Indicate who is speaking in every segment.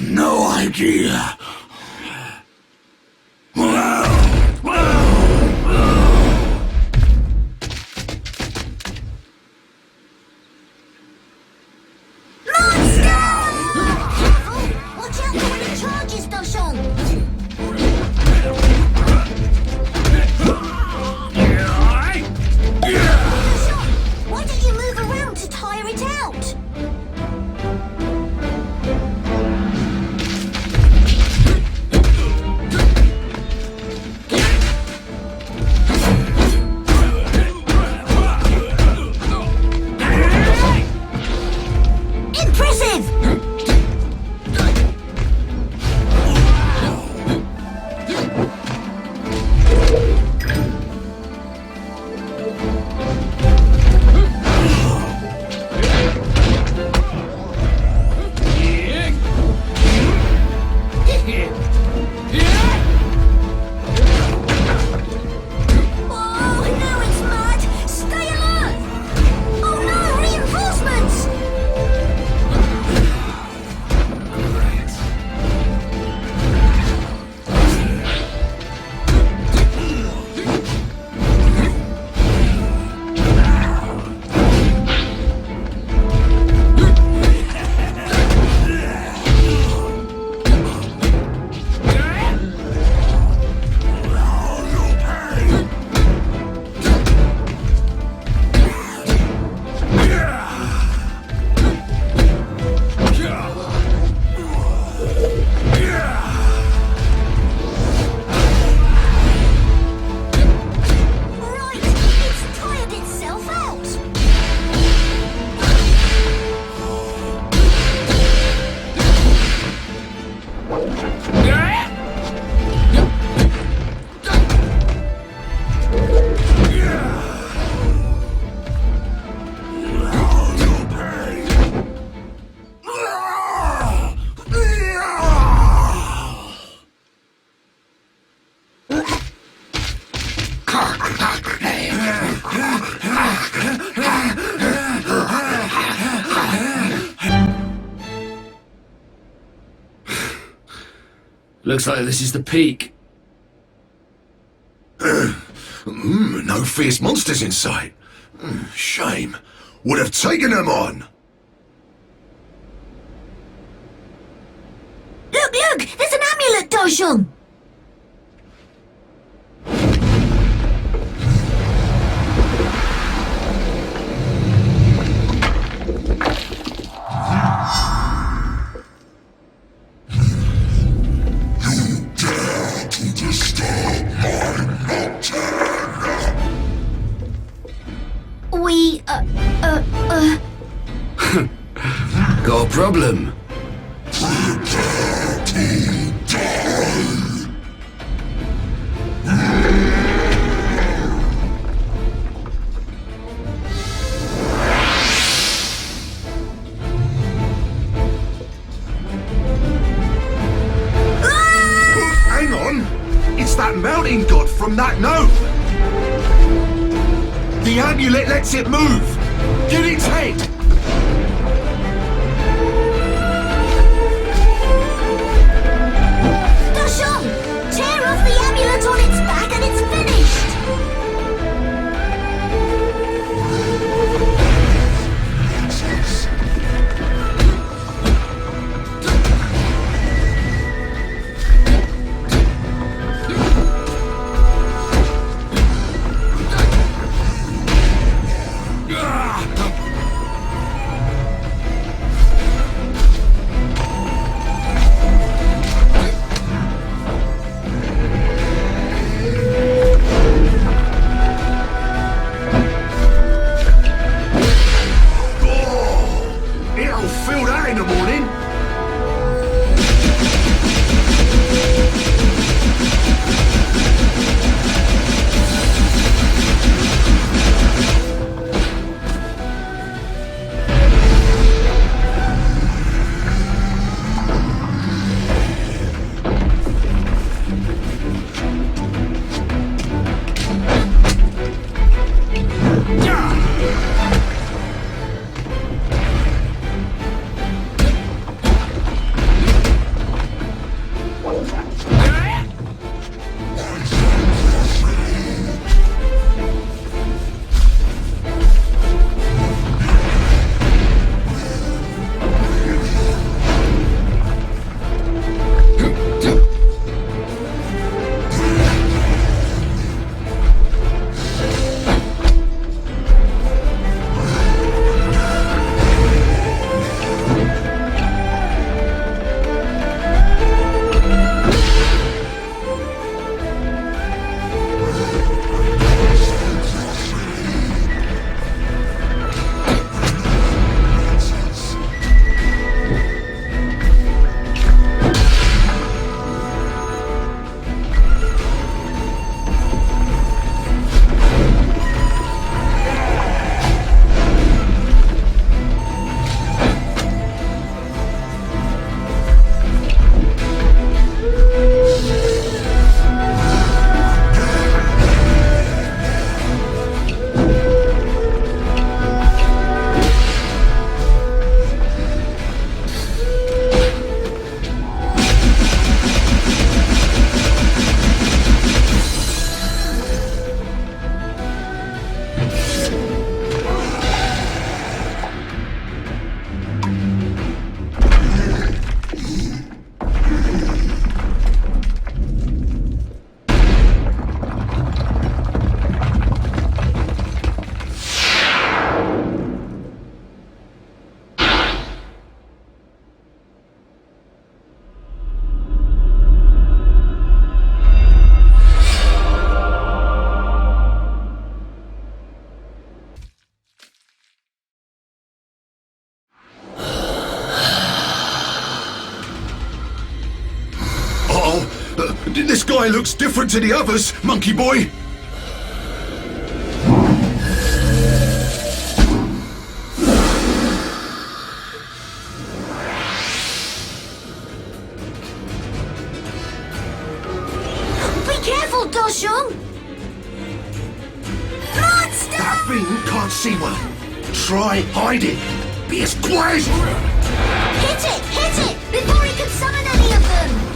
Speaker 1: No idea.
Speaker 2: Looks like this is the peak.
Speaker 1: No fierce monsters in sight. Shame. Would have taken them on.
Speaker 3: Look! There's an amulet, Doshung!
Speaker 2: Got a problem?
Speaker 1: Hang on! It's that mountain god from that note! The amulet lets it move! Get its head!
Speaker 3: Doshung! Tear off the amulet on its back and it's finished!
Speaker 1: This guy looks different to the others, monkey boy.
Speaker 3: Be careful, Doshung! Monster!
Speaker 1: That thing can't see well. Try hiding. Be as quiet.
Speaker 3: Hit it, before he can summon any of them!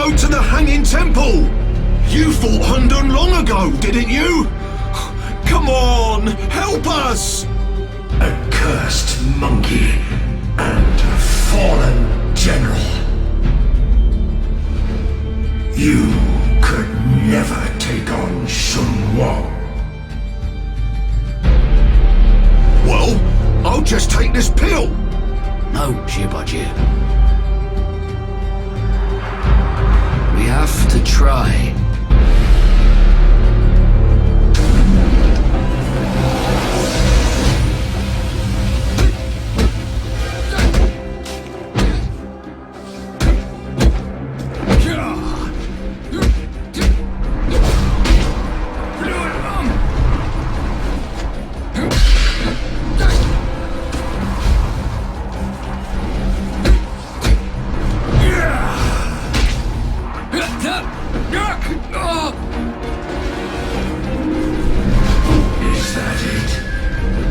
Speaker 1: go to the Hanging Temple! You fought Hundun long ago, didn't you? Come on, help us!
Speaker 4: A cursed monkey and a fallen general. You could never take on Sun Wang.
Speaker 1: Well, I'll just take this pill.
Speaker 2: No, Jibaji. We have to try.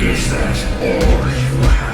Speaker 4: Is that all you have?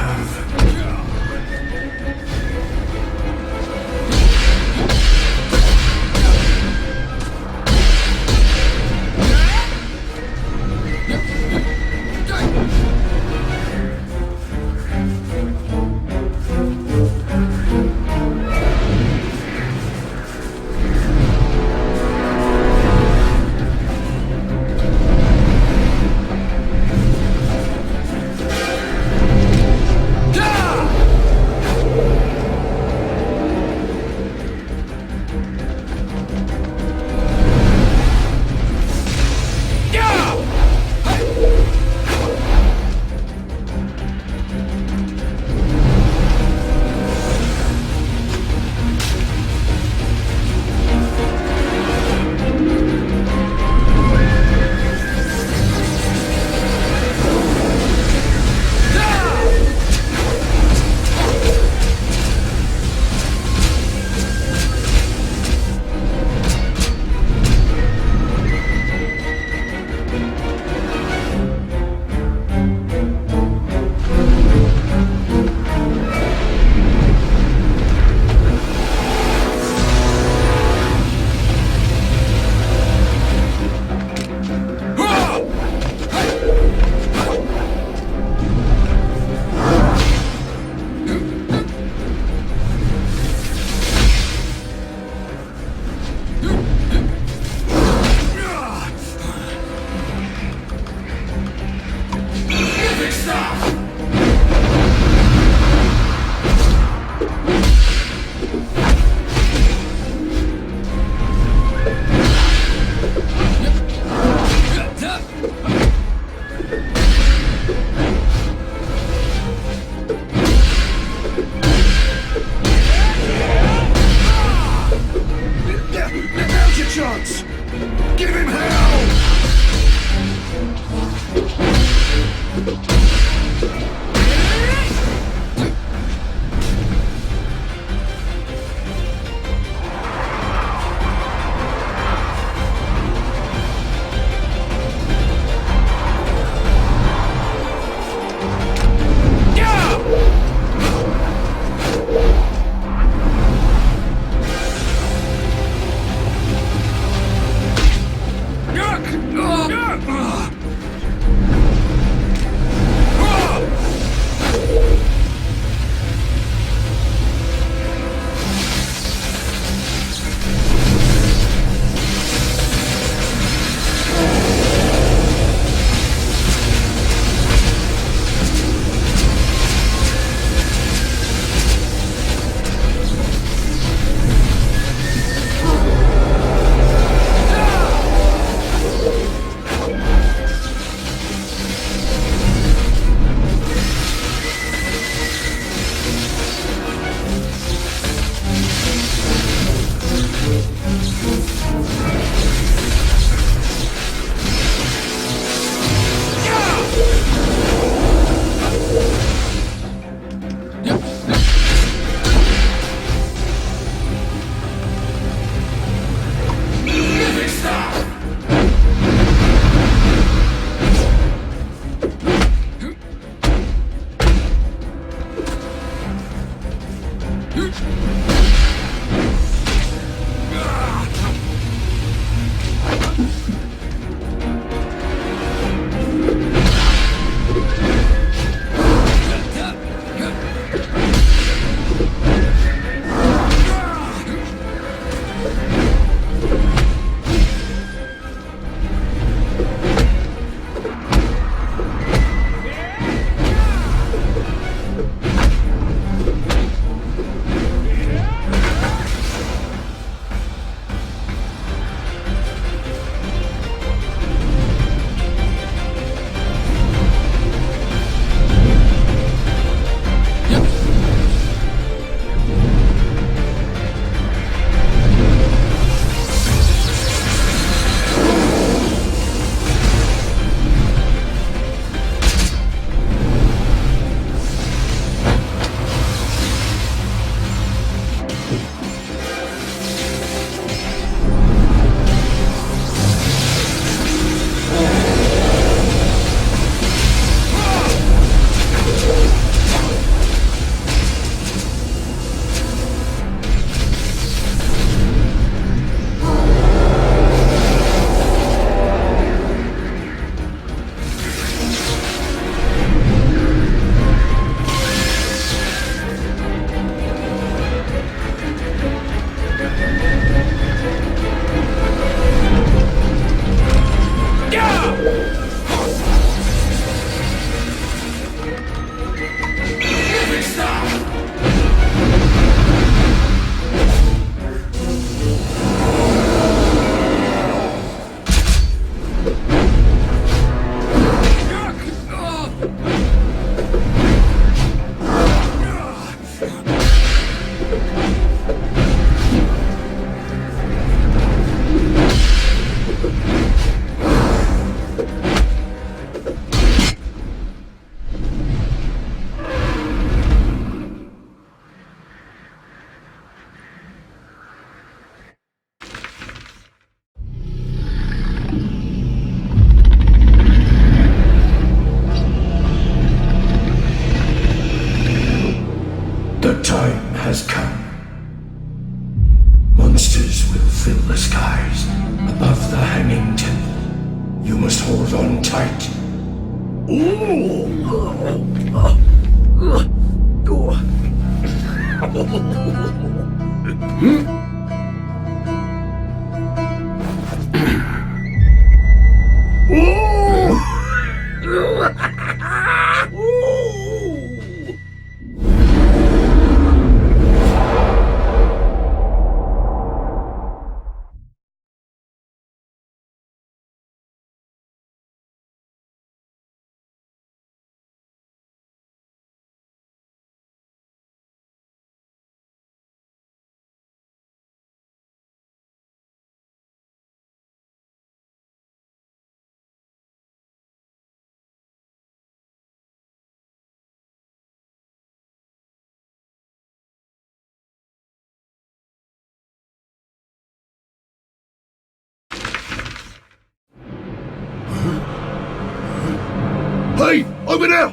Speaker 1: Hey, over there!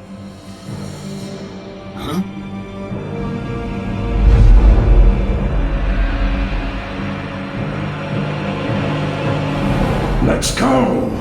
Speaker 4: Let's go!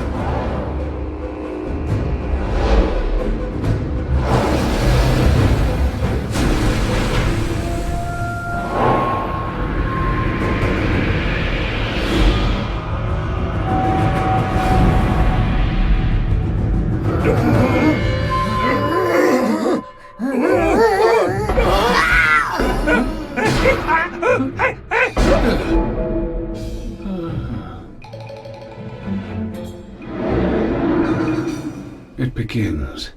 Speaker 5: It begins.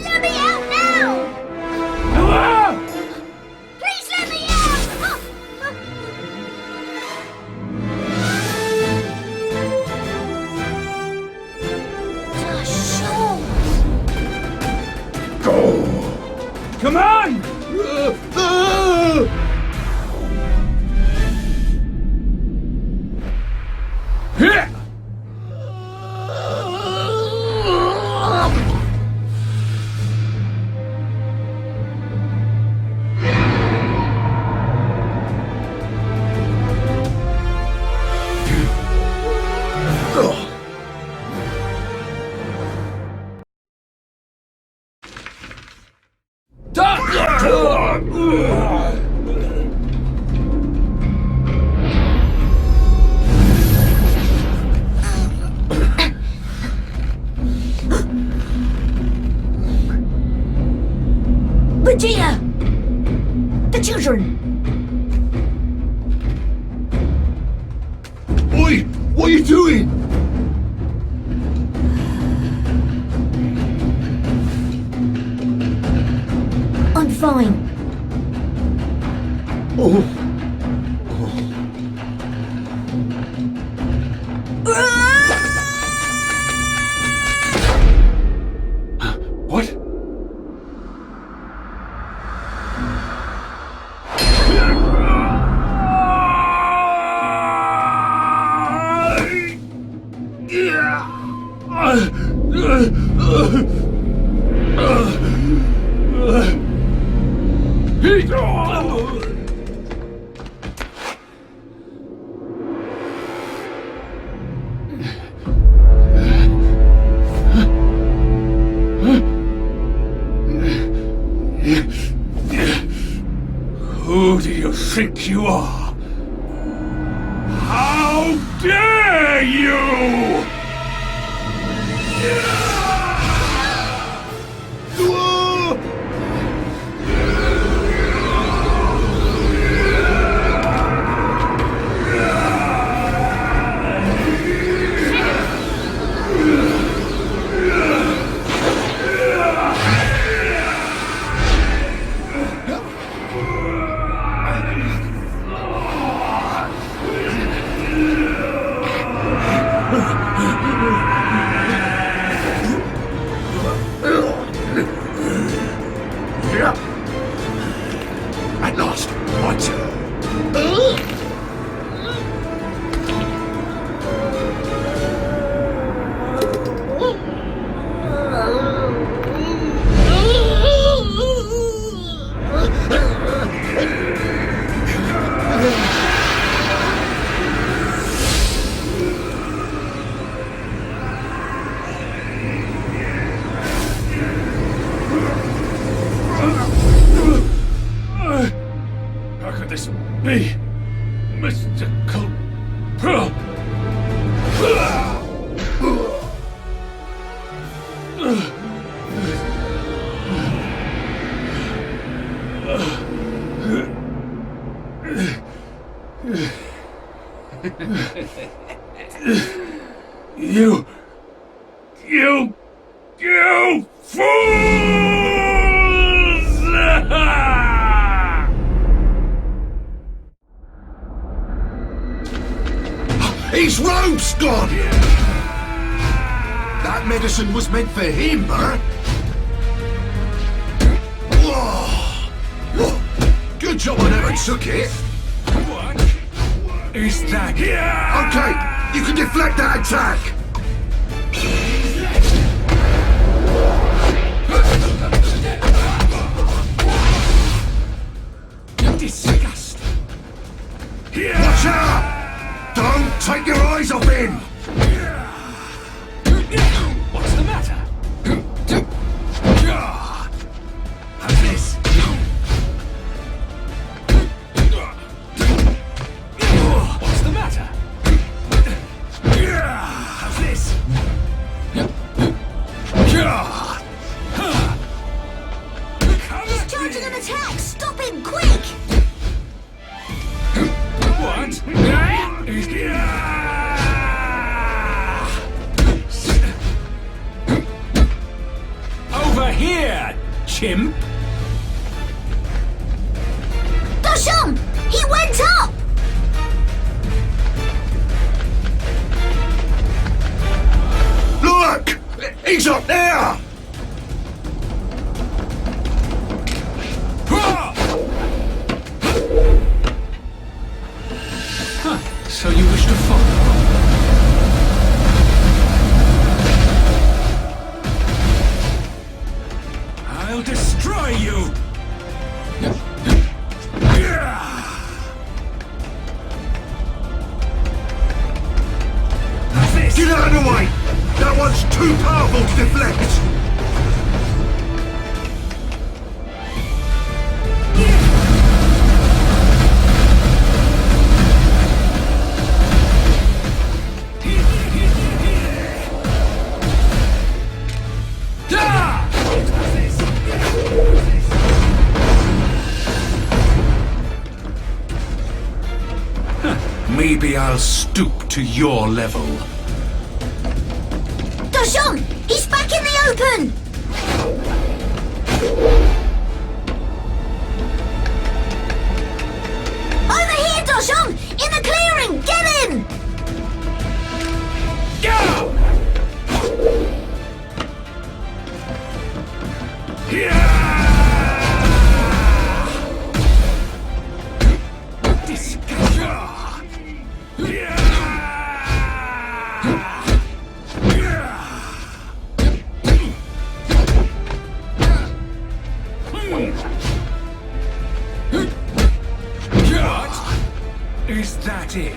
Speaker 3: Let me out now! Please let me out! Sure.
Speaker 4: Go!
Speaker 5: Come on!
Speaker 3: Vajra! The children!
Speaker 1: Oi! What are you doing?
Speaker 3: I'm fine.
Speaker 1: Oh,
Speaker 5: What? Who do you think you are? How dare you! me, mystical pearl. You fools!
Speaker 1: His robe's gone! That medicine was meant for him, huh? Whoa. Good job I never took it.
Speaker 5: What is that?
Speaker 1: Okay, you can deflect that attack.
Speaker 5: Disgusting.
Speaker 1: Watch out! Don't take your eyes off him!
Speaker 5: What's the matter? How's this? What's the matter? How's this?
Speaker 3: He's charging an attack! Stop him, quick!
Speaker 5: What? Over here, chimp!
Speaker 3: Doshon! He went up!
Speaker 1: Look! He's up there!
Speaker 5: So you wish to follow? I'll destroy you! How's this?
Speaker 1: Get out of the way! That one's too powerful to deflect!
Speaker 5: Maybe I'll stoop to your level.
Speaker 3: Doshon! He's back in the open! Over here, Doshon! In the clearing! Get in!
Speaker 5: Go! Is that it?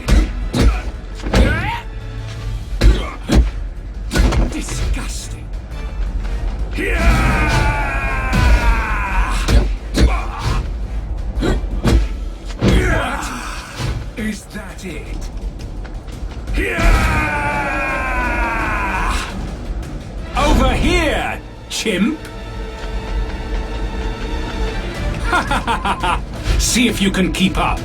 Speaker 5: Disgusting. What? Is that it? Over here, chimp! See if you can keep up.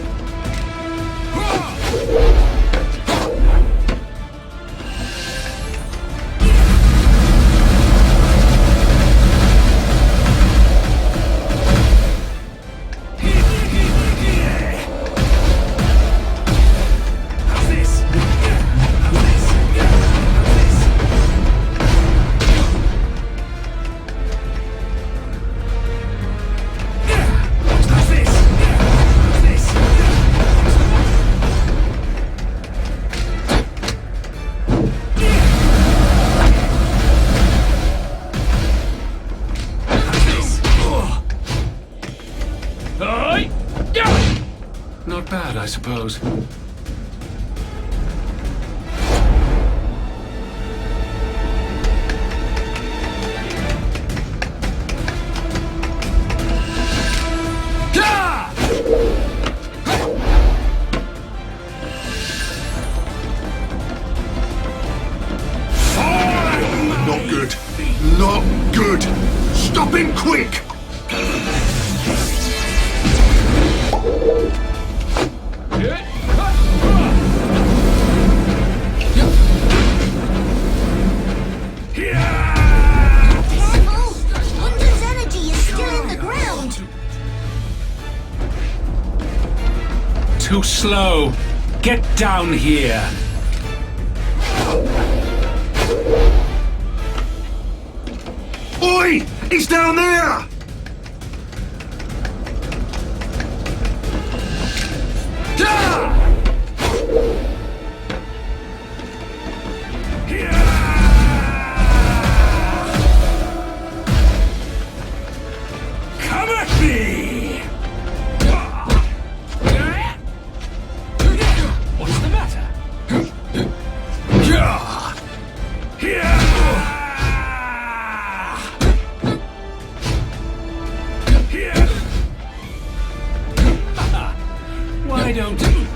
Speaker 5: Not bad, I suppose.
Speaker 1: Stop him quick!
Speaker 3: Careful! Hundun's energy is still in the ground.
Speaker 5: Too slow. Get down here.
Speaker 1: Oi! He's down there!
Speaker 5: Come at me! What's the matter? Why don't you?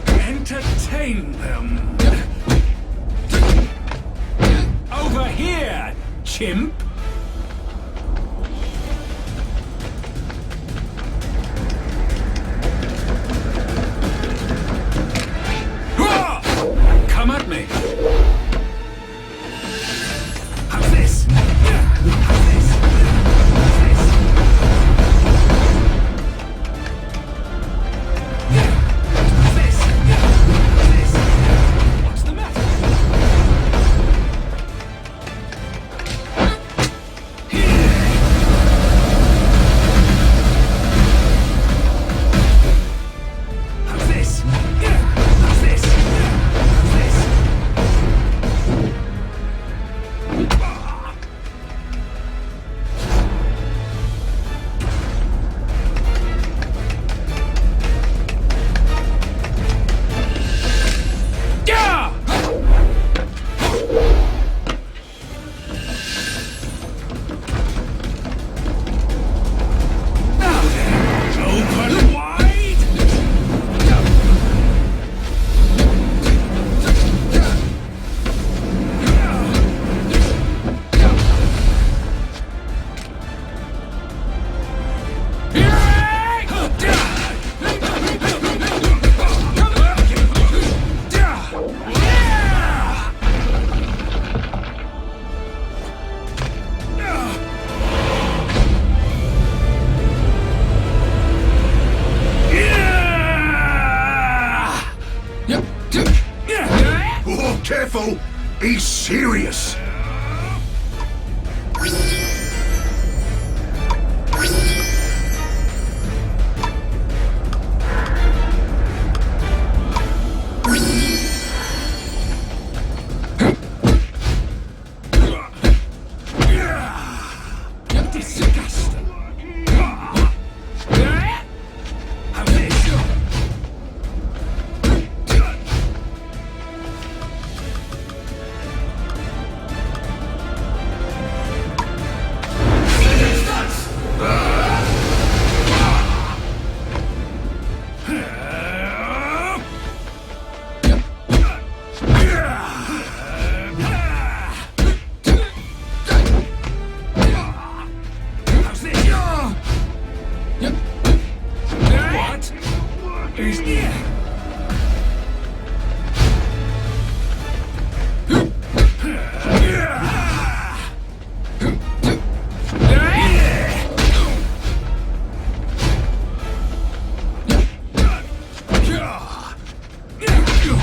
Speaker 5: Entertain them. Over here, chimp. Come at me. How's this? How's this? What's the matter? How's this? How's this? How's this? Yeah! Now then, open wide!
Speaker 1: Oh, careful! He's serious!
Speaker 5: Disgusting. How's this? How's this? What? Is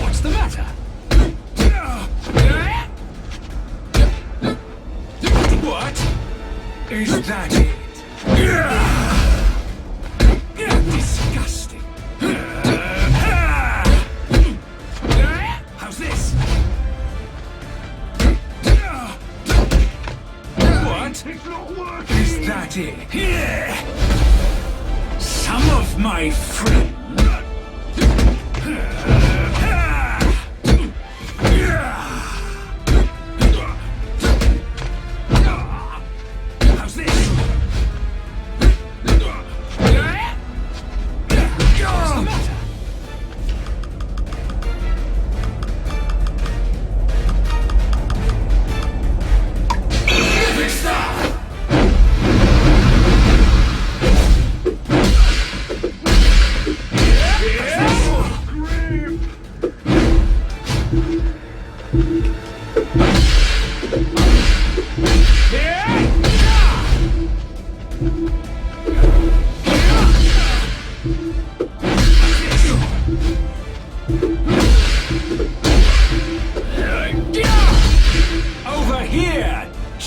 Speaker 5: What's the matter? What? Is that it? Disgusting.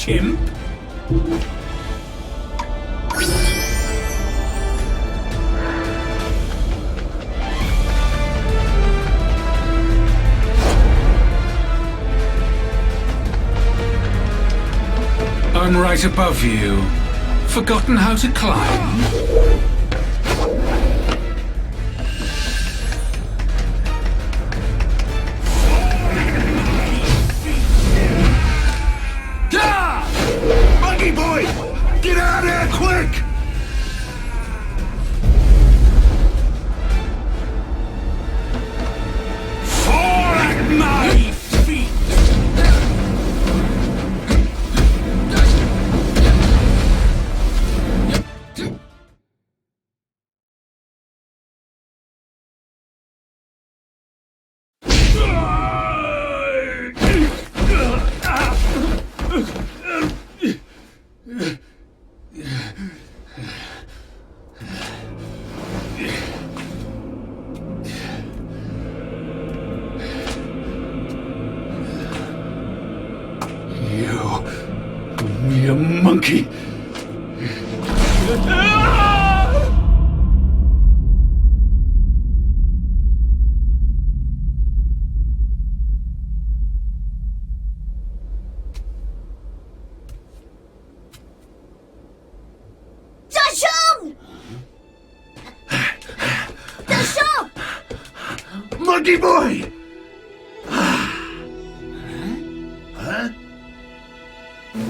Speaker 5: chimp. I'm right above you. Forgotten how to climb?
Speaker 1: Monkey boy! Get out of there quick!
Speaker 5: Fall at my feet!
Speaker 4: Me a monkey.
Speaker 1: Monkey boy!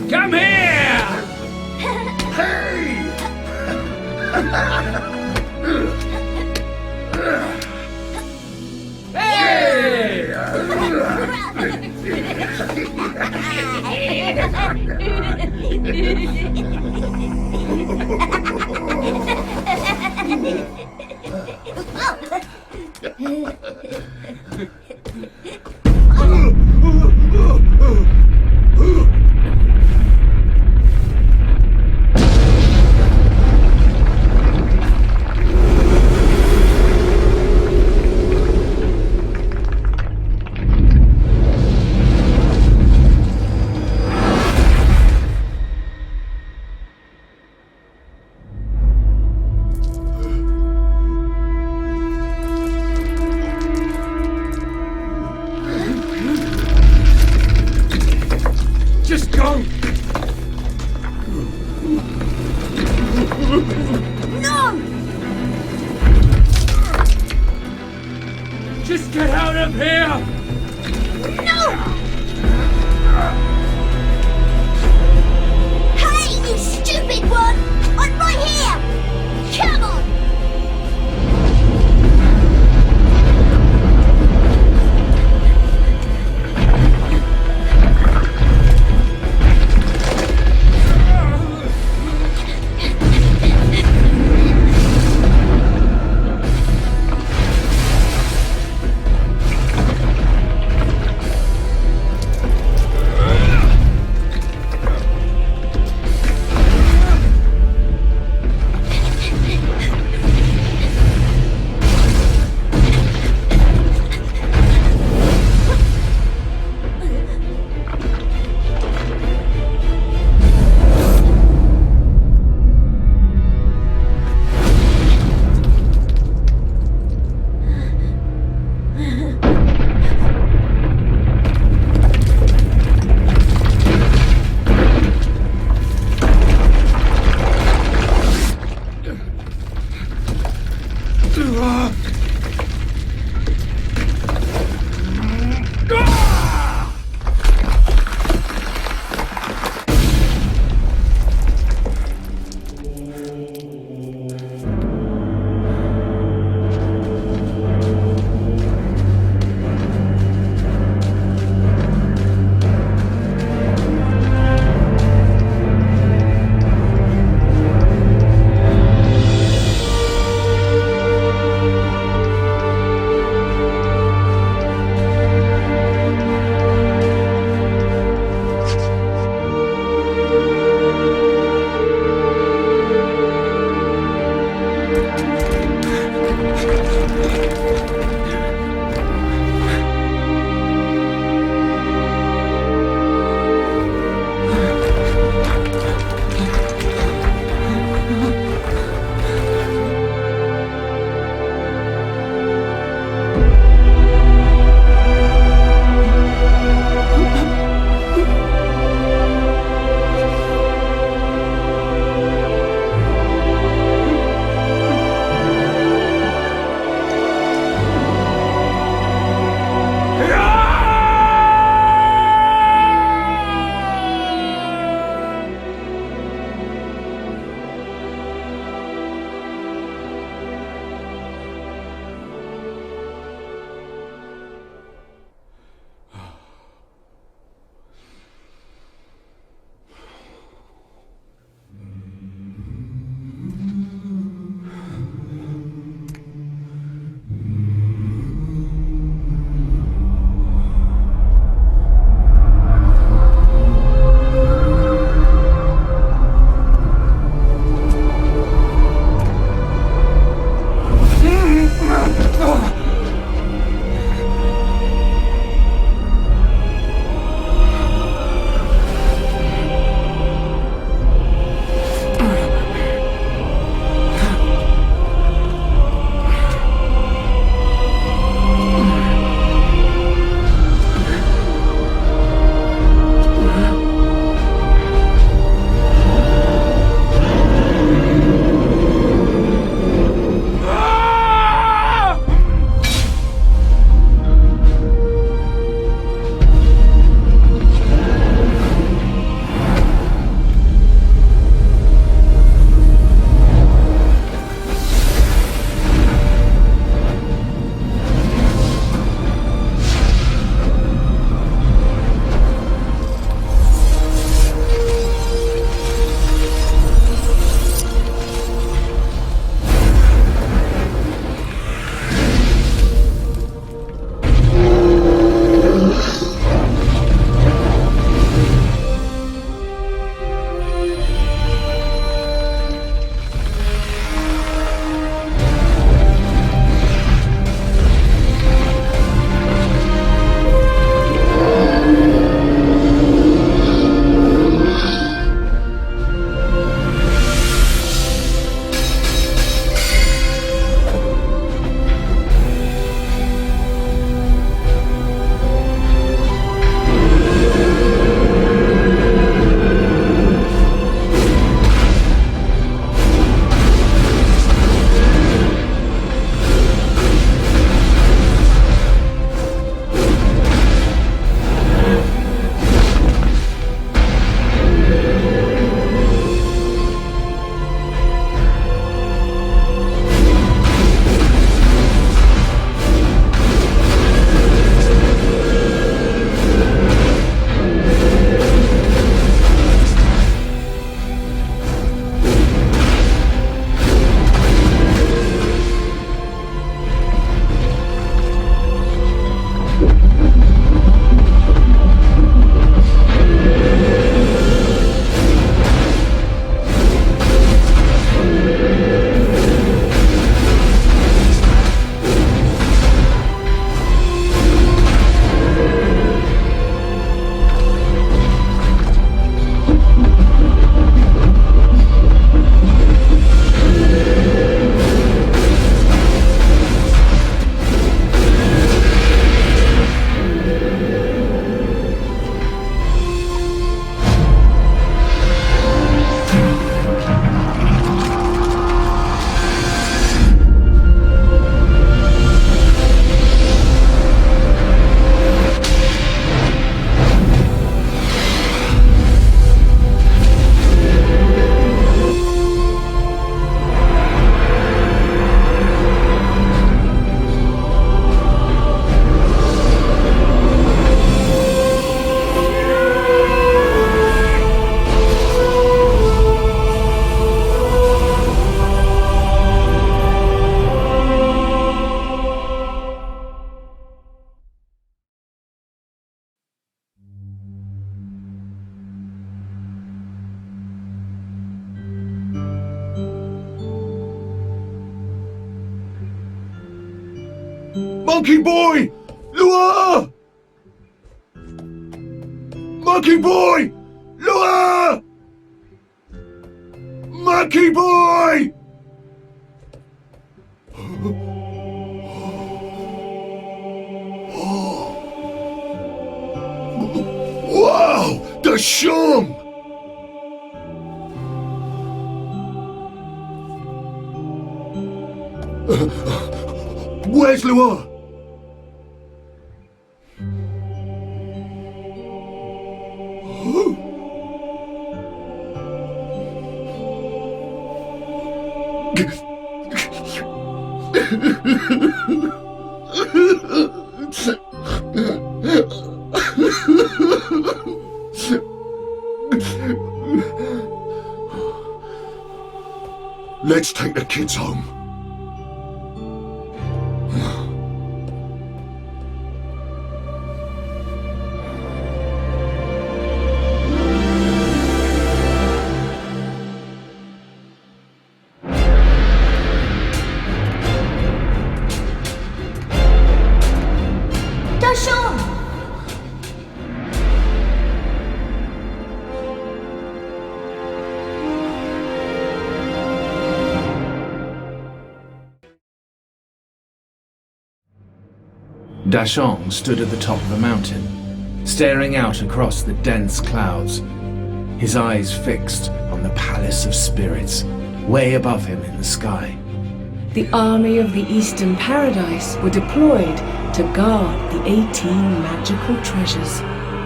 Speaker 5: Come here!
Speaker 1: Hey!
Speaker 5: Just go!
Speaker 3: No!
Speaker 5: Just get out of here!
Speaker 3: No! Hey, you stupid one! I'm right here! Come on!
Speaker 1: Monkey boy! Lure! Monkey boy! Lure! Monkey boy! Wow! The Shung! Where's Lua? Let's take the kids home.
Speaker 6: Dashong stood at the top of a mountain, staring out across the dense clouds, his eyes fixed on the Palace of Spirits, way above him in the sky.
Speaker 7: The army of the Eastern Paradise were deployed to guard the 18 magical treasures.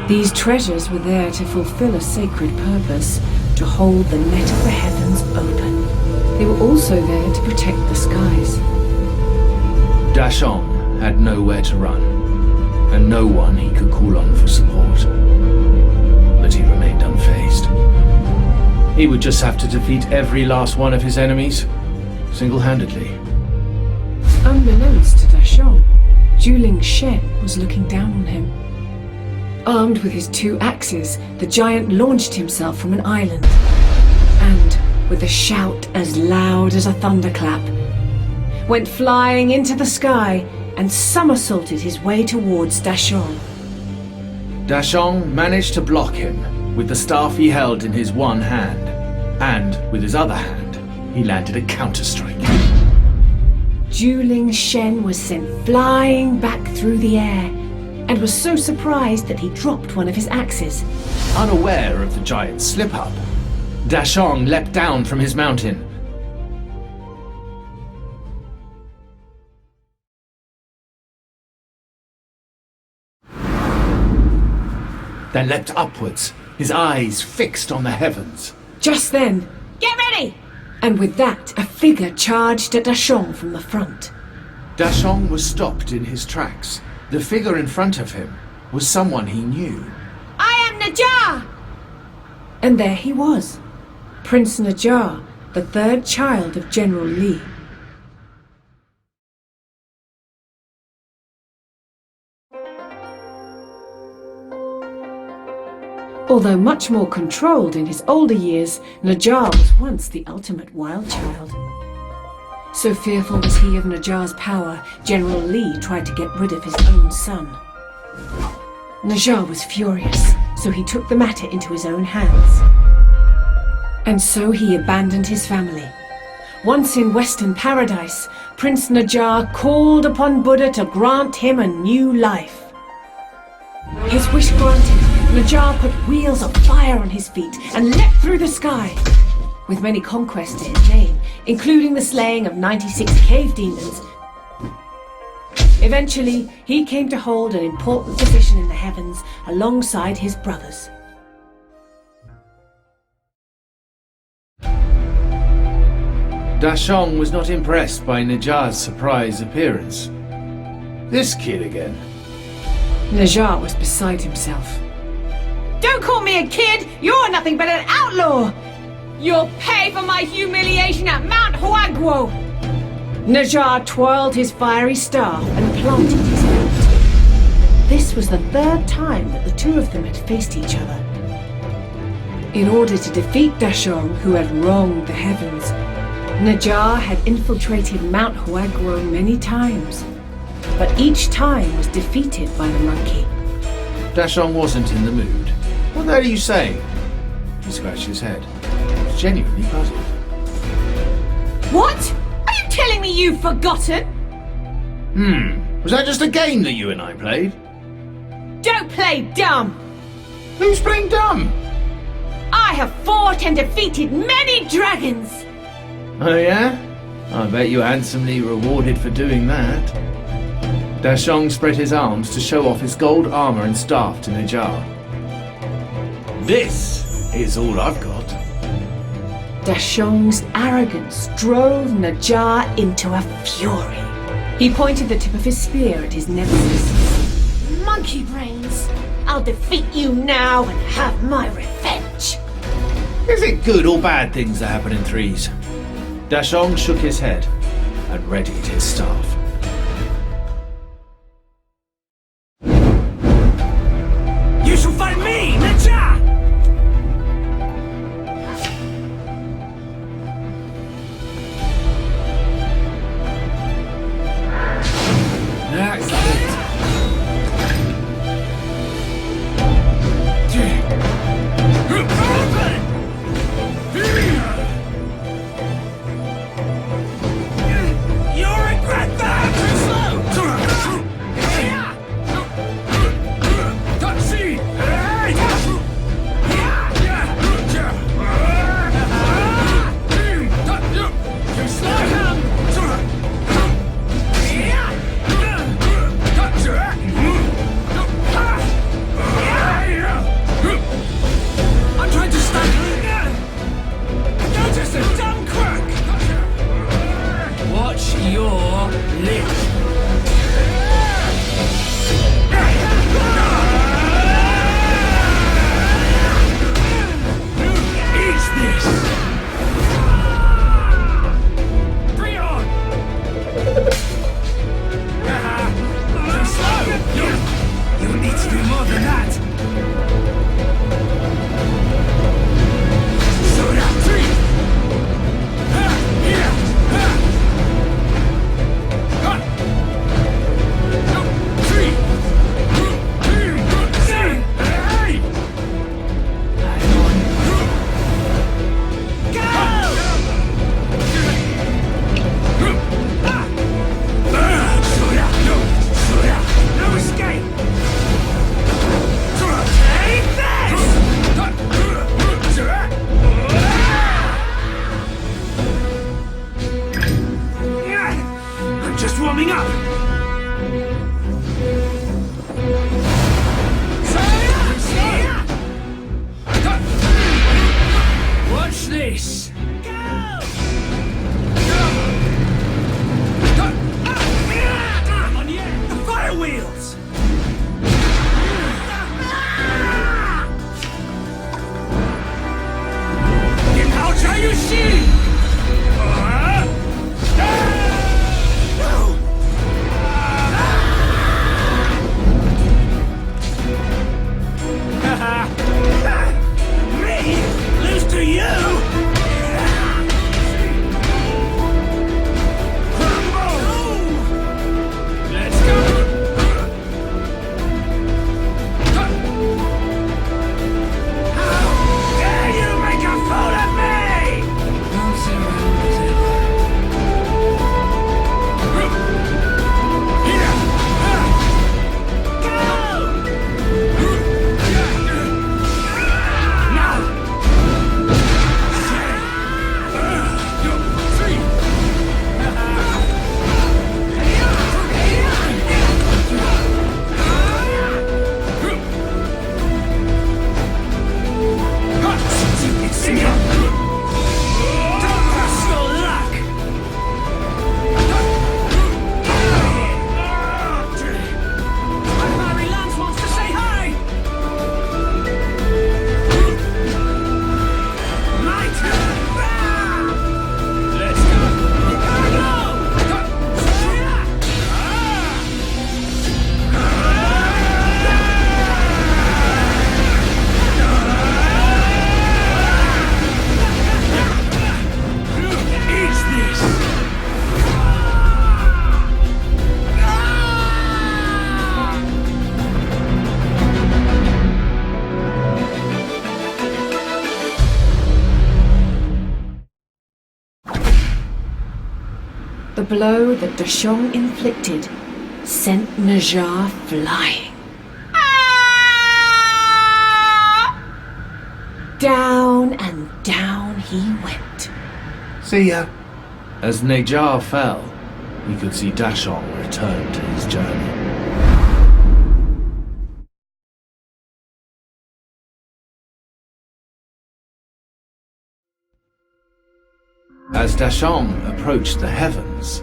Speaker 7: These treasures were there to fulfill a sacred purpose, to hold the net of the heavens open. They were also there to protect the skies.
Speaker 6: Dashong had nowhere to run, and no one he could call on for support. But he remained unfazed. He would just have to defeat every last one of his enemies, single-handedly.
Speaker 7: Unbeknownst to Dashong, Juling Shen was looking down on him. Armed with his 2 axes, the giant launched himself from an island, and, with a shout as loud as a thunderclap, went flying into the sky and somersaulted his way towards Dashong.
Speaker 6: Dashong managed to block him with the staff he held in his one hand, and with his other hand, he landed a counter-strike.
Speaker 7: Juling Shen was sent flying back through the air, and was so surprised that he dropped one of his axes.
Speaker 6: Unaware of the giant's slip-up, Dashong leapt down from his mountain. Then leapt upwards, his eyes fixed on the heavens.
Speaker 7: Just then, "Get ready!" And with that, a figure charged at Dashong from the front.
Speaker 6: Dashong was stopped in his tracks. The figure in front of him was someone he knew.
Speaker 7: "I am Nezha!" And there he was, Prince Nezha, the 3rd child of General Li. Although much more controlled in his older years, Nezha was once the ultimate wild child. So fearful was he of Nezha's power, General Li tried to get rid of his own son. Nezha was furious, so he took the matter into his own hands. And so he abandoned his family. Once in Western Paradise, Prince Nezha called upon Buddha to grant him a new life. His wish granted, Nezha put wheels of fire on his feet and leapt through the sky. With many conquests to his name, including the slaying of 96 cave demons, eventually he came to hold an important position in the heavens alongside his brothers.
Speaker 6: Dashong was not impressed by Nezha's surprise appearance. This kid again.
Speaker 7: Nezha was beside himself. "Don't call me a kid! You're nothing but an outlaw! You'll pay for my humiliation at Mount Huaguo!" Nezha twirled his fiery staff and planted his feet. This was the 3rd time that the 2 of them had faced each other. In order to defeat Dashong, who had wronged the heavens, Nezha had infiltrated Mount Huaguo many times. but each time was defeated by the monkey.
Speaker 6: Dashong wasn't in the mood. What the hell are you saying? He scratched his head. He was genuinely puzzled.
Speaker 7: What? Are you telling me you've forgotten?
Speaker 6: Was that just a game that you and I played?
Speaker 7: Don't play dumb!
Speaker 6: Who's playing dumb?
Speaker 7: I have fought and defeated many dragons!
Speaker 6: Oh yeah? I bet you handsomely rewarded for doing that. Dashong spread his arms to show off his gold armor and staff to Nezha. This is all I've got.
Speaker 7: Dashong's arrogance drove Nezha into a fury. He pointed the tip of his spear at his nemesis. Monkey brains! I'll defeat you now and have my revenge!
Speaker 6: Is it good or bad things that happen in threes? Dashong shook his head and readied his staff.
Speaker 8: You shall fight me, Nezha!
Speaker 2: That's it.
Speaker 8: You'll regret that! I'm trying to stop you! You're just a dumb crook!
Speaker 2: Watch your lips.
Speaker 8: Eat this! Bring it on! Too slow! You need to do more than that! Soda! 3! Here! 3! No escape! Take this! I'm just warming up!
Speaker 2: Watch this.
Speaker 8: On the end! The fire wheels! How shall you see? Me? Lose to you?
Speaker 7: blow that Dashong inflicted sent Nezha flying. Down and down he went.
Speaker 6: See ya. As Nezha fell, he could see Dashong return to his journey. As Dashong approached the heavens,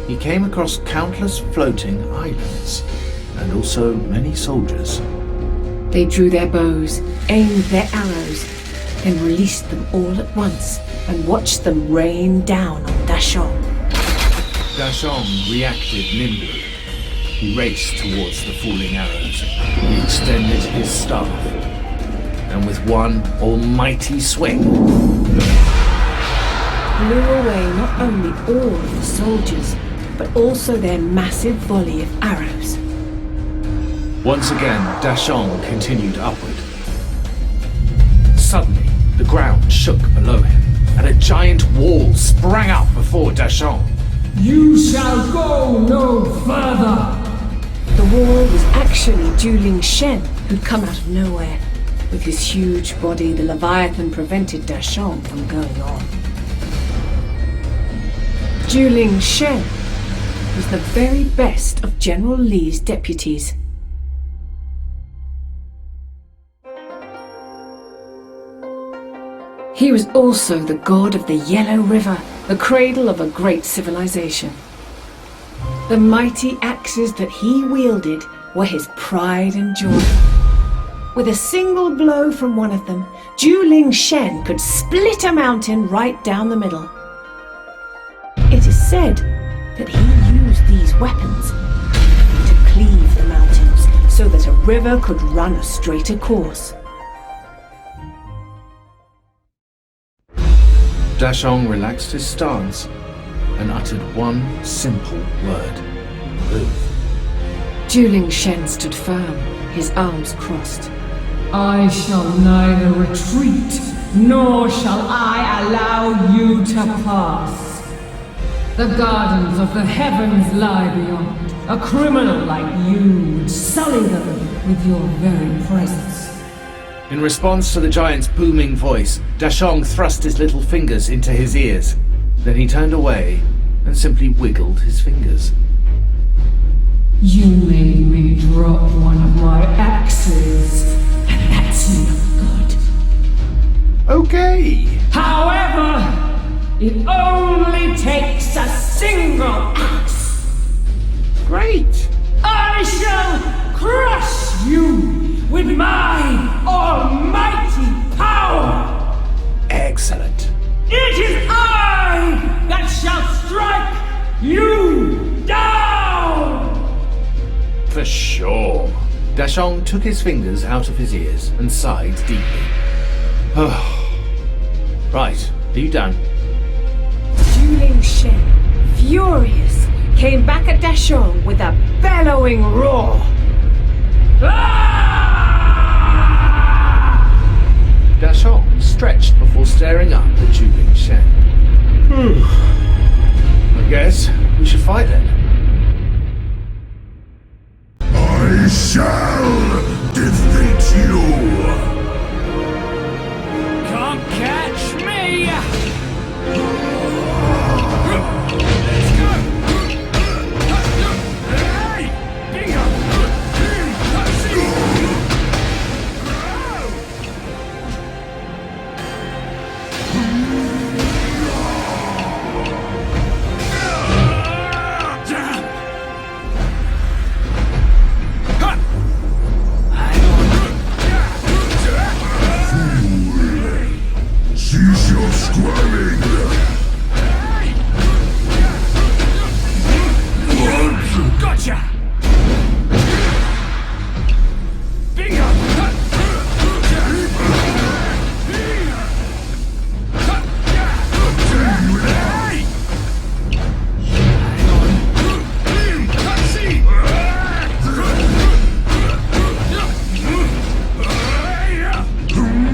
Speaker 6: he came across countless floating islands, and also many soldiers.
Speaker 7: They drew their bows, aimed their arrows, then released them all at once and watched them rain down on Dashong.
Speaker 6: Dashong reacted nimbly. He raced towards the falling arrows. He extended his staff, and with one almighty swing,
Speaker 7: blew away not only all of the soldiers, but also their massive volley of arrows.
Speaker 6: once again Dashong continued upward. Suddenly, the ground shook below him, and a giant wall sprang up before Dashong.
Speaker 2: You shall go no further!
Speaker 7: The wall was actually Juling Shen, who'd come out of nowhere. With his huge body, the Leviathan prevented Dashong from going on. Juling Shen was the very best of General Li's deputies. He was also the god of the Yellow River, the cradle of a great civilization. The mighty axes that he wielded were his pride and joy. With a single blow from one of them, Juling Shen could split a mountain right down the middle. It is said that he used these weapons to cleave the mountains so that a river could run a straighter course.
Speaker 6: Dashong relaxed his stance and uttered one simple word. Move.
Speaker 7: Juling Shen stood firm, his arms crossed.
Speaker 2: I shall neither retreat, nor shall I allow you to pass. The gardens of the heavens lie beyond. A criminal like you would sully them with your very presence.
Speaker 6: In response to the giant's booming voice, Dashong thrust his little fingers into his ears. Then he turned away and simply wiggled his fingers.
Speaker 2: You made me drop one of my axes, and that's not good.
Speaker 6: Okay.
Speaker 2: However, it only takes a single axe.
Speaker 6: Great.
Speaker 2: I shall crush you with my almighty power.
Speaker 6: Excellent.
Speaker 2: It is I that shall strike you down.
Speaker 6: For sure. Dashong took his fingers out of his ears and sighed deeply. Right, are you done?
Speaker 7: Juling Shen, furious, came back at Dashong with a bellowing roar.
Speaker 6: Dashong stretched before staring up at Juling Shen. I guess we should fight then.
Speaker 1: I shall defeat you!
Speaker 2: Can't catch me!
Speaker 1: Cease your squirming!
Speaker 2: Gotcha! Bingo!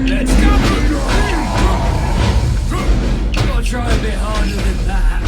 Speaker 2: Let's go! Gotta try a bit harder than that.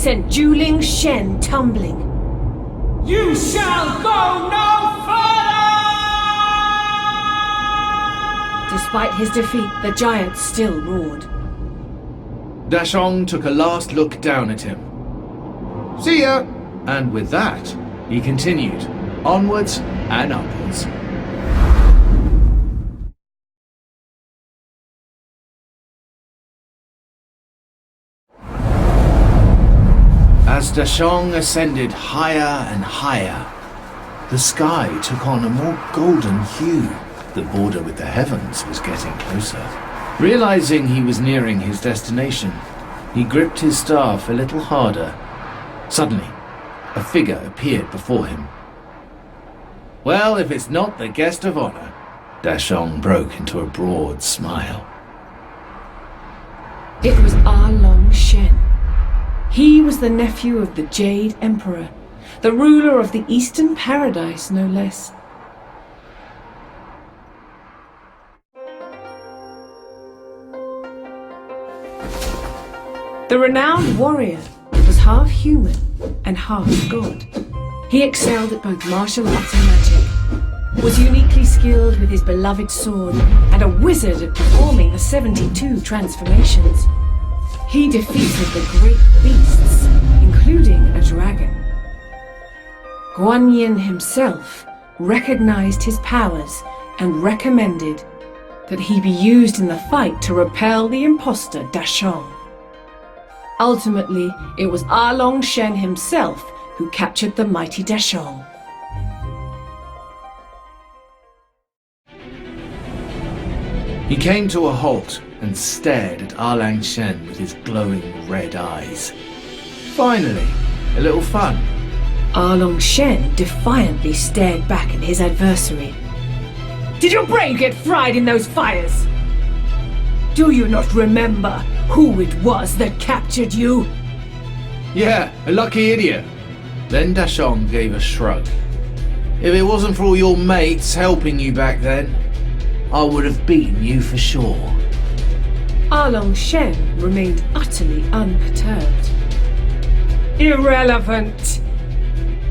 Speaker 7: sent Juling Shen tumbling.
Speaker 2: You shall go no further!
Speaker 7: Despite his defeat, the giant still roared.
Speaker 6: Dashong took a last look down at him. See ya! And with that, he continued, onwards and upwards. As Dashong ascended higher and higher, the sky took on a more golden hue. The border with the heavens was getting closer. Realizing he was nearing his destination, he gripped his staff a little harder. Suddenly, a figure appeared before him. Well, if it's not the guest of honor, Dashong broke into a broad smile.
Speaker 7: It was Erlang Shen. He was the nephew of the Jade Emperor, the ruler of the Eastern Paradise, no less. The renowned warrior was half human and half god. He excelled at both martial arts and magic, was uniquely skilled with his beloved sword, and a wizard at performing the 72 transformations. He defeated the great beasts, including a dragon. Guan Yin himself recognized his powers and recommended that he be used in the fight to repel the imposter Dashong. Ultimately, it was Erlang Shen himself who captured the mighty Dashong.
Speaker 6: He came to a halt and stared at Erlang Shen with his glowing red eyes. Finally, a little fun.
Speaker 7: Erlang Shen defiantly stared back at his adversary. Did your brain get fried in those fires? Do you not remember who it was that captured you?
Speaker 6: Yeah, a lucky idiot. Then Dashong gave a shrug. If it wasn't for all your mates helping you back then, I would have beaten you for sure.
Speaker 7: Erlang Shen remained utterly unperturbed. Irrelevant.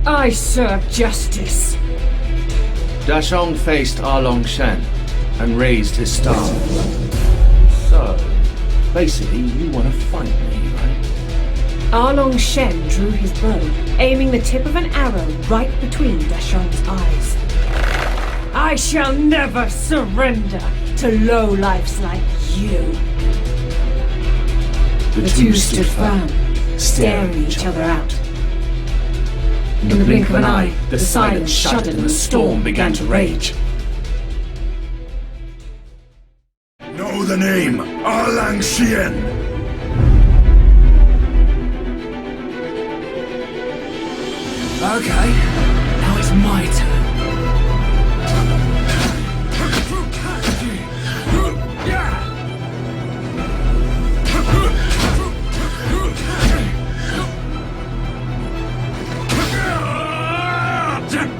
Speaker 7: I serve justice.
Speaker 6: Dashong faced Erlang Shen and raised his staff. So, basically, you want to fight me, right?
Speaker 7: Erlang Shen drew his bow, aiming the tip of an arrow right between Dashong's eyes. I shall never surrender to lowlifes like you. The two stood firm, staring each other out.
Speaker 6: In the blink of an eye, the silence shuddered and the storm began to rage.
Speaker 1: Know the name, Erlang Shen.
Speaker 8: Okay, now it's my turn.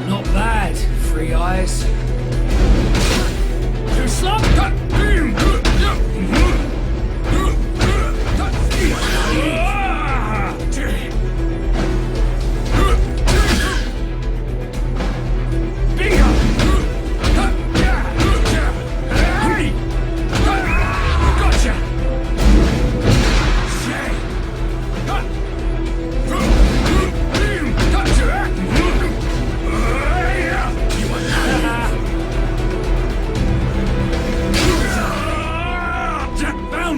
Speaker 8: Not bad, Three Eyes. Slap!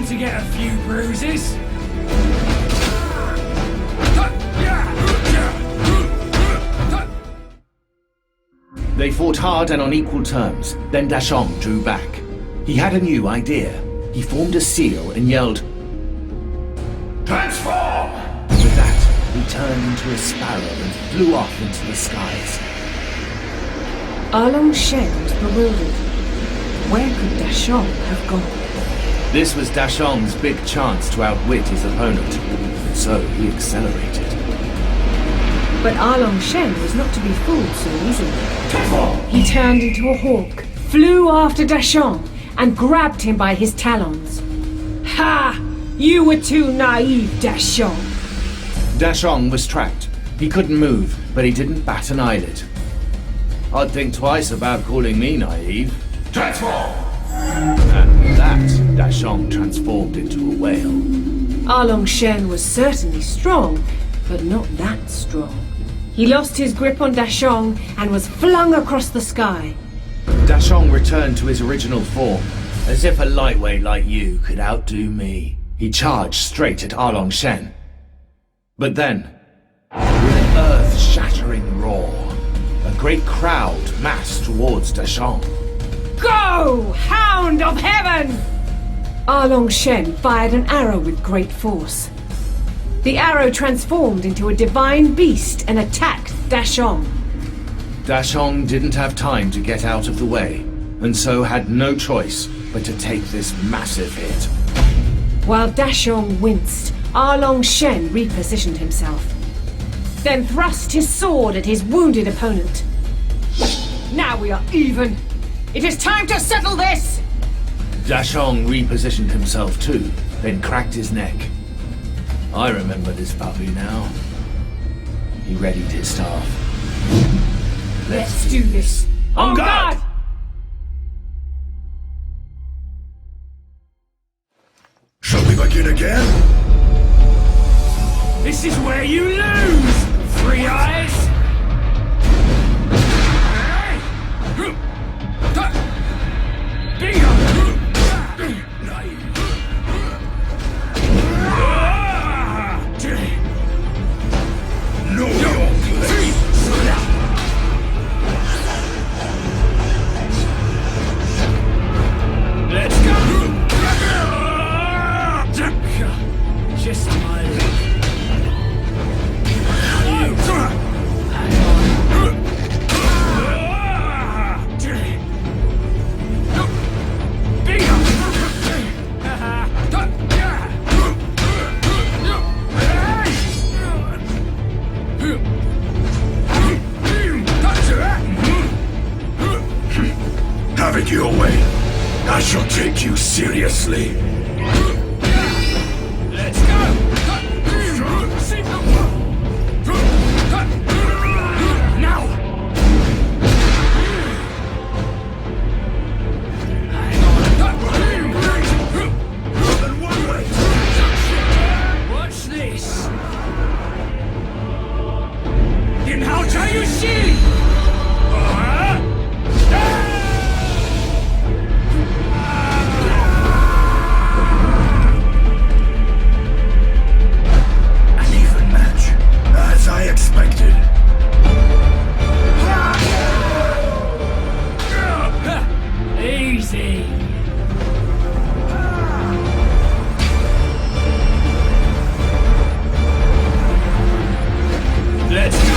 Speaker 8: To get a few bruises.
Speaker 6: They fought hard and on equal terms. Then Dashong drew back. He had a new idea. He formed a seal and yelled, "Transform!" With that, he turned into a sparrow and flew off into the skies.
Speaker 7: Erlang Shen was bewildered. Where could Dashong have gone?
Speaker 6: This was Dashong's big chance to outwit his opponent, so he accelerated.
Speaker 7: But Erlang Shen was not to be fooled so easily. He turned into a hawk, flew after Dashong, and grabbed him by his talons. Ha! You were too naive, Dashong.
Speaker 6: Dashong was trapped. He couldn't move, but he didn't bat an eyelid. I'd think twice about calling me naive.
Speaker 1: Transform!
Speaker 6: And that Dashong transformed into a whale.
Speaker 7: Erlang Shen was certainly strong, but not that strong. He lost his grip on Dashong and was flung across the sky.
Speaker 6: Dashong returned to his original form, as if a lightweight like you could outdo me. He charged straight at Erlang Shen. But then, with an earth-shattering roar, a great crowd massed towards Dashong.
Speaker 7: Go, Hound of Heaven! Erlang Shen fired an arrow with great force. The arrow transformed into a divine beast and attacked Dashong.
Speaker 6: Dashong didn't have time to get out of the way, and so had no choice but to take this massive hit.
Speaker 7: While Dashong winced, Erlang Shen repositioned himself, then thrust his sword at his wounded opponent. Now we are even! It is time to settle this!
Speaker 6: Dashong repositioned himself too, then cracked his neck. I remember this puppy now. He readied his staff.
Speaker 7: Let's do this!
Speaker 6: On guard!
Speaker 1: Shall we begin again?
Speaker 8: This is where you lose, Three Eyes! Bingo!
Speaker 1: Know your place.
Speaker 8: Let's go! Just my luck.
Speaker 1: Have it your way. I shall take you seriously.
Speaker 8: Let's go! Now! Watch this! 电好柴游戏！
Speaker 1: As I expected.
Speaker 8: Easy. Let's go.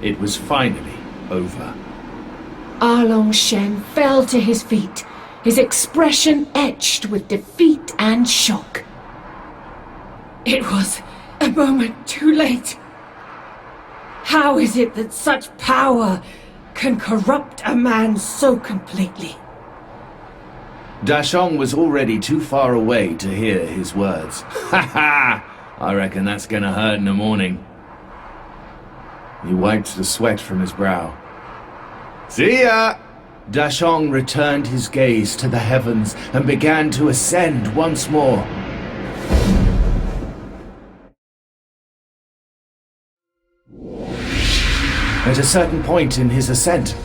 Speaker 6: It was finally over.
Speaker 7: Erlang Shen fell to his feet, his expression etched with defeat and shock. It was a moment too late. How is it that such power can corrupt a man so completely?
Speaker 6: Dashong was already too far away to hear his words. Ha ha! I reckon that's gonna hurt in the morning. He wiped the sweat from his brow. See ya! Dashong returned his gaze to the heavens and began to ascend once more. At a certain point in his ascent,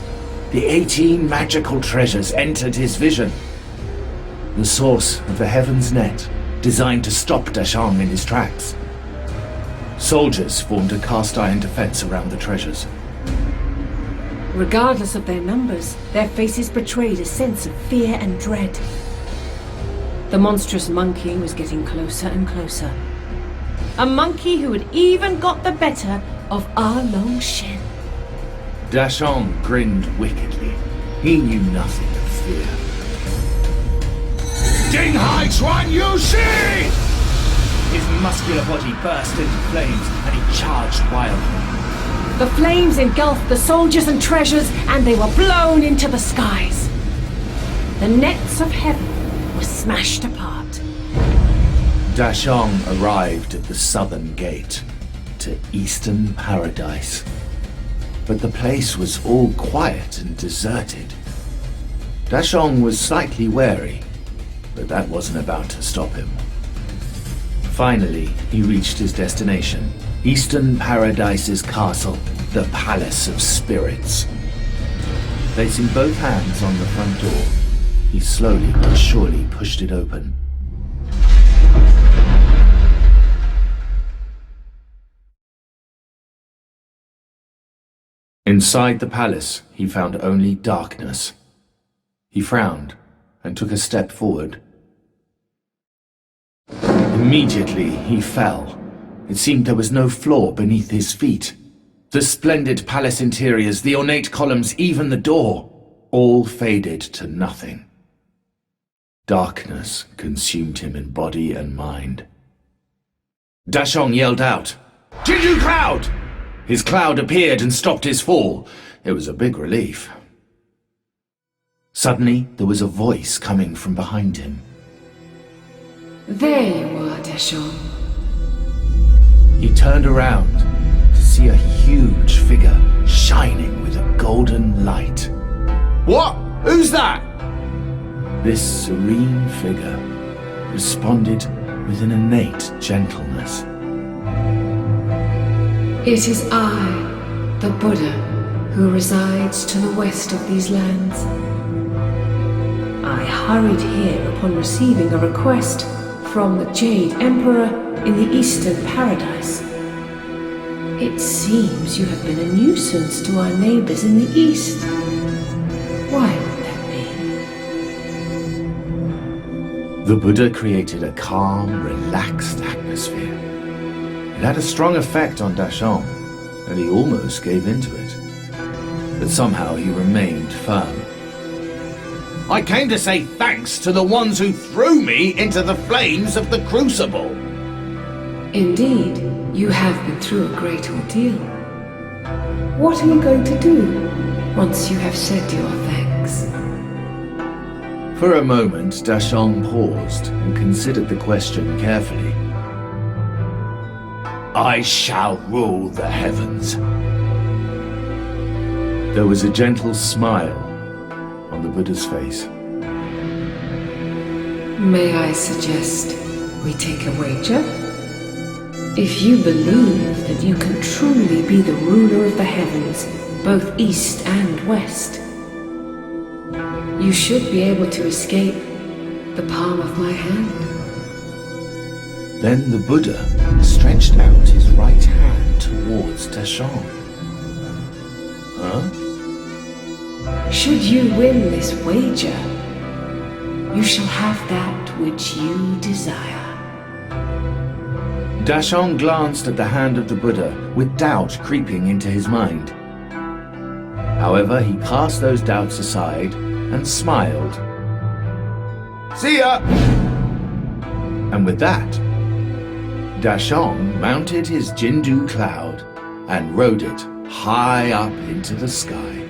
Speaker 6: the 18 magical treasures entered his vision. The source of the Heaven's Net, designed to stop Dashong in his tracks. Soldiers formed a cast-iron defense around the treasures.
Speaker 7: Regardless of their numbers, their faces betrayed a sense of fear and dread. The monstrous monkey was getting closer and closer. A monkey who had even got the better of Erlang Shen.
Speaker 6: Dashong grinned wickedly. He knew nothing of fear.
Speaker 1: Ding Hai Chuan Yu Shi!
Speaker 6: His muscular body burst into flames and he charged wildly.
Speaker 7: The flames engulfed the soldiers and treasures, and they were blown into the skies. The nets of heaven were smashed apart.
Speaker 6: Dashong arrived at the southern gate to Eastern Paradise. But the place was all quiet and deserted. Dashong was slightly wary, but that wasn't about to stop him. Finally, he reached his destination, Eastern Paradise's castle, the Palace of Spirits. Placing both hands on the front door, he slowly but surely pushed it open. Inside the palace, he found only darkness. He frowned and took a step forward. Immediately, he fell. It seemed there was no floor beneath his feet. The splendid palace interiors, the ornate columns, even the door, all faded to nothing. Darkness consumed him in body and mind. Dashong yelled out, "Jinju Cloud!" His cloud appeared and stopped his fall. It was a big relief. Suddenly, there was a voice coming from behind him.
Speaker 7: There you are, Dashong.
Speaker 6: He turned around to see a huge figure shining with a golden light. "What? Who's that?" This serene figure responded with an innate gentleness.
Speaker 7: It is I, the Buddha, who resides to the west of these lands. I hurried here upon receiving a request from the Jade Emperor in the Eastern Paradise. It seems you have been a nuisance to our neighbors in the East. Why would that be?
Speaker 6: The Buddha created a calm, relaxed atmosphere. It had a strong effect on Dashong, and he almost gave into it. But somehow he remained firm. "I came to say thanks to the ones who threw me into the flames of the Crucible."
Speaker 7: Indeed, you have been through a great ordeal. What are you going to do once you have said your thanks?
Speaker 6: For a moment, Dashong paused and considered the question carefully. "I shall rule the heavens." There was a gentle smile on the Buddha's face.
Speaker 7: May I suggest we take a wager? If you believe that you can truly be the ruler of the heavens, both east and west, you should be able to escape the palm of my hand.
Speaker 6: Then the Buddha stretched out his right hand towards Dashong. Huh?
Speaker 7: Should you win this wager, you shall have that which you desire.
Speaker 6: Dashong glanced at the hand of the Buddha with doubt creeping into his mind. However, he cast those doubts aside and smiled.
Speaker 9: See ya!
Speaker 6: And with that, Dashong mounted his Jindu cloud and rode it high up into the sky.